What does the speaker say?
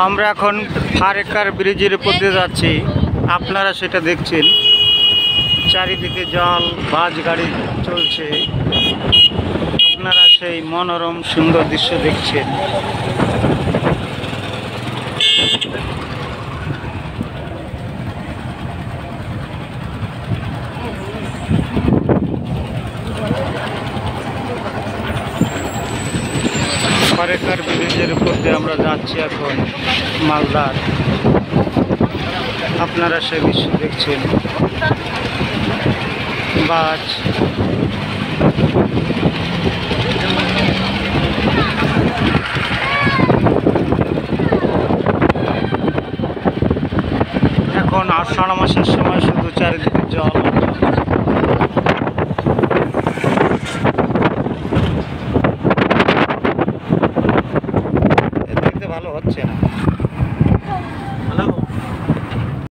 আমরা এখন ফারেকার ব্রিজের উপর দিয়ে যাচ্ছি, আপনারা সেটা দেখছেন। চারিদিকে জল, বাস গাড়ি চলছে, আপনারা সেই মনোরম সুন্দর দৃশ্য দেখছেন। ফারেকার ব্রিজের উপর দিয়ে আমরা যাচ্ছি এখন মালদার, আপনারা সেই দৃশ্য দেখছেন। বাস এখন আষাঢ় মাসের সময় শুধু চারিদিকে জল। দেখতে ভালো হচ্ছে না।